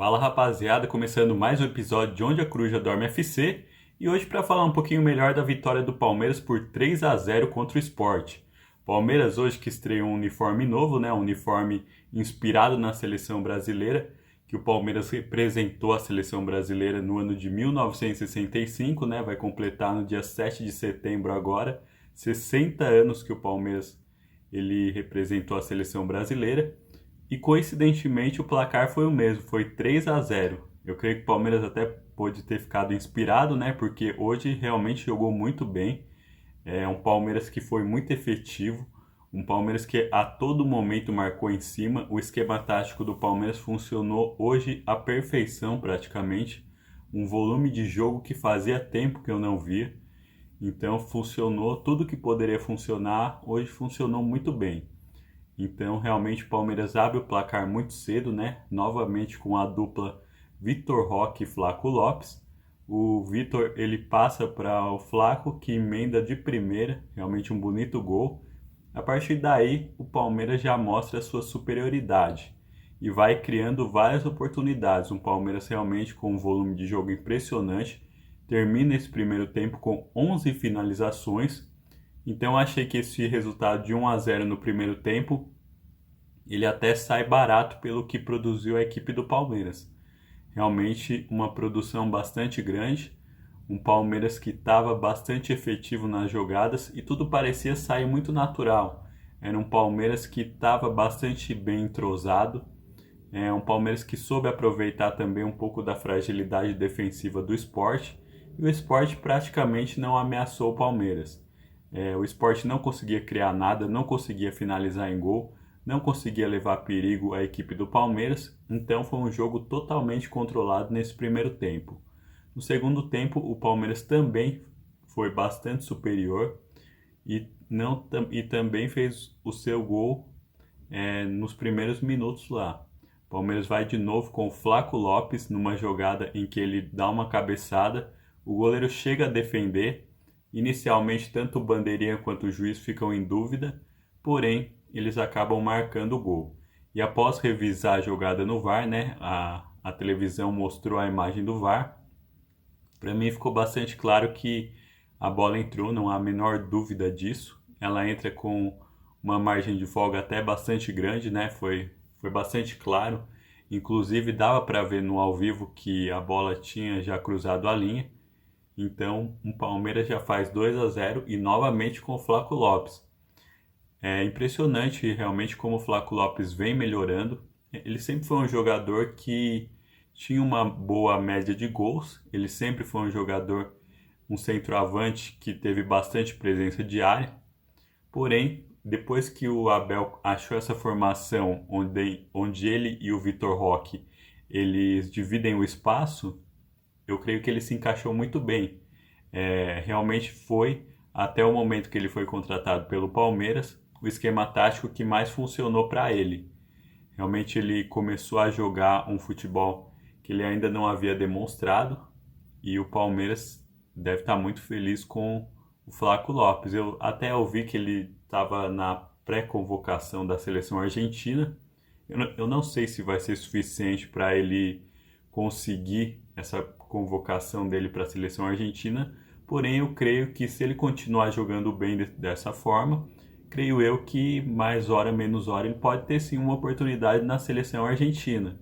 Fala rapaziada, começando mais um episódio de Onde a Coruja Dorme FC e hoje para falar um pouquinho melhor da vitória do Palmeiras por 3-0 contra o Sport. Palmeiras hoje que estreou um uniforme novo, um uniforme inspirado na seleção brasileira, que o Palmeiras representou a seleção brasileira no ano de 1965, vai completar no dia 7 de setembro agora, 60 anos que o Palmeiras ele representou a seleção brasileira. E coincidentemente o placar foi o mesmo, foi 3-0. Eu creio que o Palmeiras até pôde ter ficado inspirado, porque hoje realmente jogou muito bem. É um Palmeiras que foi muito efetivo, um Palmeiras que a todo momento marcou em cima. O esquema tático do Palmeiras funcionou hoje à perfeição praticamente. Um volume de jogo que fazia tempo que eu não via. Então funcionou, tudo que poderia funcionar, hoje funcionou muito bem. Então, realmente, o Palmeiras abre o placar muito cedo, Novamente com a dupla Vitor Roque e Flaco Lopes. O Vitor, ele passa para o Flaco, que emenda de primeira, realmente um bonito gol. A partir daí, o Palmeiras já mostra a sua superioridade e vai criando várias oportunidades. Um Palmeiras realmente com um volume de jogo impressionante. Termina esse primeiro tempo com 11 finalizações. Então achei que esse resultado de 1-0 no primeiro tempo, ele até sai barato pelo que produziu a equipe do Palmeiras. Realmente uma produção bastante grande, um Palmeiras que estava bastante efetivo nas jogadas e tudo parecia sair muito natural. Era um Palmeiras que estava bastante bem entrosado, um Palmeiras que soube aproveitar também um pouco da fragilidade defensiva do Sport, e o Sport praticamente não ameaçou o Palmeiras. O Sport não conseguia criar nada, não conseguia finalizar em gol, não conseguia levar perigo à equipe do Palmeiras, então foi um jogo totalmente controlado nesse primeiro tempo. No segundo tempo, o Palmeiras também foi bastante superior e também fez o seu gol nos primeiros minutos lá. O Palmeiras vai de novo com o Flaco Lopes numa jogada em que ele dá uma cabeçada, o goleiro chega a defender. Inicialmente, tanto o bandeirinha quanto o juiz ficam em dúvida, porém, eles acabam marcando o gol. E após revisar a jogada no VAR, a televisão mostrou a imagem do VAR, para mim ficou bastante claro que a bola entrou, não há a menor dúvida disso. Ela entra com uma margem de folga até bastante grande, foi bastante claro. Inclusive, dava para ver no ao vivo que a bola tinha já cruzado a linha. Então, o Palmeiras já faz 2-0 e novamente com o Flaco Lopes. É impressionante realmente como o Flaco Lopes vem melhorando. Ele sempre foi um jogador que tinha uma boa média de gols. Ele sempre foi um jogador, um centroavante que teve bastante presença de área. Porém, depois que o Abel achou essa formação onde ele e o Vitor Roque eles dividem o espaço, eu creio que ele se encaixou muito bem. Realmente foi, até o momento que ele foi contratado pelo Palmeiras, o esquema tático que mais funcionou para ele. Realmente ele começou a jogar um futebol que ele ainda não havia demonstrado e o Palmeiras deve estar muito feliz com o Flaco Lopes. Eu até ouvi que ele estava na pré-convocação da seleção argentina. Eu não sei se vai ser suficiente para ele conseguir essa convocação dele para a seleção argentina, porém eu creio que se ele continuar jogando bem dessa forma, creio eu que mais hora menos hora ele pode ter sim uma oportunidade na seleção argentina.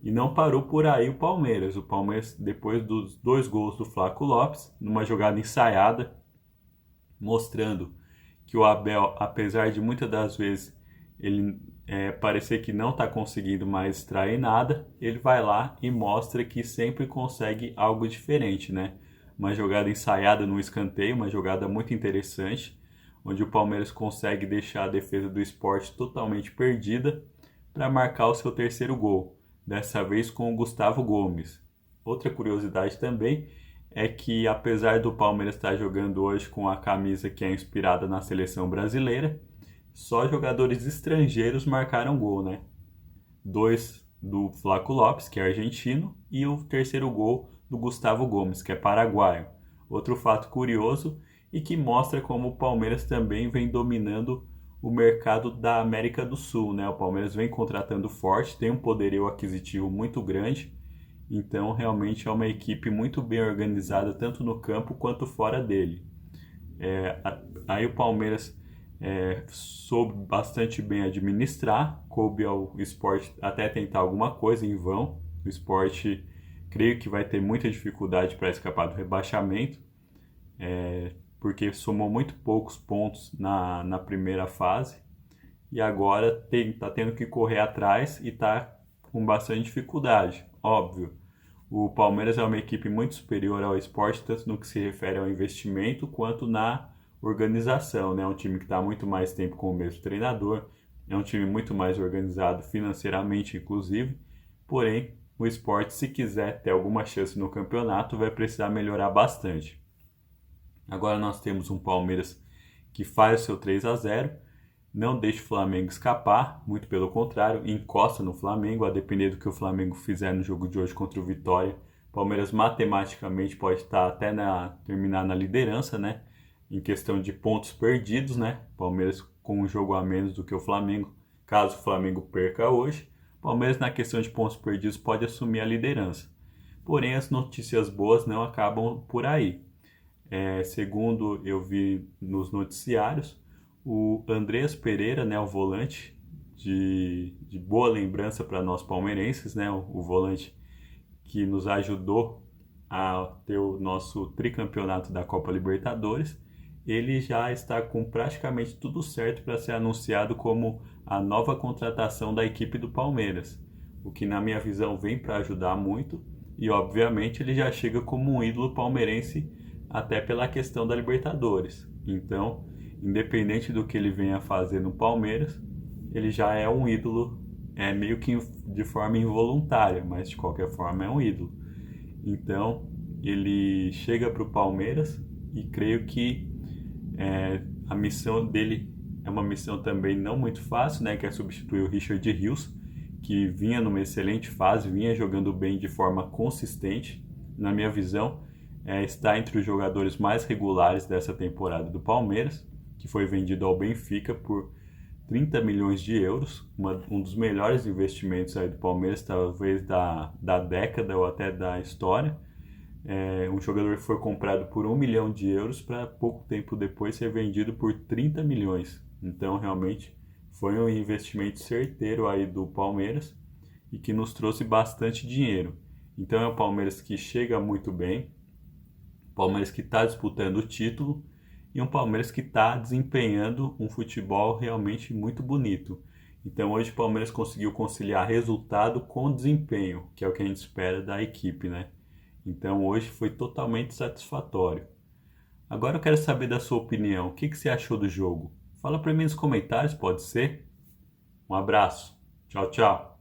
E não parou por aí o Palmeiras. O Palmeiras, depois dos 2 gols do Flaco Lopes, numa jogada ensaiada, mostrando que o Abel, apesar de muitas das vezes ele parecer que não está conseguindo mais extrair nada, ele vai lá e mostra que sempre consegue algo diferente, Uma jogada ensaiada no escanteio, uma jogada muito interessante, onde o Palmeiras consegue deixar a defesa do Sport totalmente perdida para marcar o seu terceiro gol, dessa vez com o Gustavo Gomes. Outra curiosidade também é que, apesar do Palmeiras estar jogando hoje com a camisa que é inspirada na seleção brasileira, só jogadores estrangeiros marcaram gol, 2 do Flaco Lopes, que é argentino, e o terceiro gol do Gustavo Gomes, que é paraguaio. Outro fato curioso e que mostra como o Palmeiras também vem dominando o mercado da América do Sul, né? O Palmeiras vem contratando forte, tem um poderio aquisitivo muito grande, então realmente é uma equipe muito bem organizada, tanto no campo quanto fora dele. Aí o Palmeiras soube bastante bem administrar, coube ao Sport até tentar alguma coisa em vão. O Sport creio que vai ter muita dificuldade para escapar do rebaixamento, porque somou muito poucos pontos na primeira fase e agora está tendo que correr atrás e está com bastante dificuldade. Óbvio, o Palmeiras é uma equipe muito superior ao Sport, tanto no que se refere ao investimento quanto na organização, né? É um time que está muito mais tempo com o mesmo treinador, é um time muito mais organizado financeiramente, inclusive, porém, o Sport, se quiser ter alguma chance no campeonato, vai precisar melhorar bastante. Agora nós temos um Palmeiras que faz o seu 3-0, não deixa o Flamengo escapar, muito pelo contrário, encosta no Flamengo, a depender do que o Flamengo fizer no jogo de hoje contra o Vitória. O Palmeiras matematicamente pode estar até terminar na liderança, né? Em questão de pontos perdidos, né? Palmeiras com um jogo a menos do que o Flamengo, caso o Flamengo perca hoje. Palmeiras, na questão de pontos perdidos, pode assumir a liderança. Porém, as notícias boas não acabam por aí. Segundo eu vi nos noticiários, o Andreas Pereira, né, o volante de boa lembrança para nós palmeirenses, né, o volante que nos ajudou a ter o nosso tricampeonato da Copa Libertadores, ele já está com praticamente tudo certo para ser anunciado como a nova contratação da equipe do Palmeiras, o que na minha visão vem para ajudar muito e obviamente ele já chega como um ídolo palmeirense até pela questão da Libertadores. Então, independente do que ele venha fazer no Palmeiras, ele já é um ídolo, meio que de forma involuntária, mas de qualquer forma é um ídolo. Então, ele chega para o Palmeiras e creio que a missão dele é uma missão também não muito fácil, né, que é substituir o Richard Rios, que vinha numa excelente fase, vinha jogando bem de forma consistente. Na minha visão, está entre os jogadores mais regulares dessa temporada do Palmeiras, que foi vendido ao Benfica por 30 milhões de euros, um dos melhores investimentos aí do Palmeiras, talvez da década ou até da história. Um jogador que foi comprado por 1 milhão de euros para pouco tempo depois ser vendido por 30 milhões. Então, realmente, foi um investimento certeiro aí do Palmeiras e que nos trouxe bastante dinheiro. Então, é o Palmeiras que chega muito bem, o Palmeiras que está disputando o título e um Palmeiras que está desempenhando um futebol realmente muito bonito. Então, hoje o Palmeiras conseguiu conciliar resultado com desempenho, que é o que a gente espera da equipe, né? Então hoje foi totalmente satisfatório. Agora eu quero saber da sua opinião. O que você achou do jogo? Fala para mim nos comentários, pode ser? Um abraço. Tchau, tchau.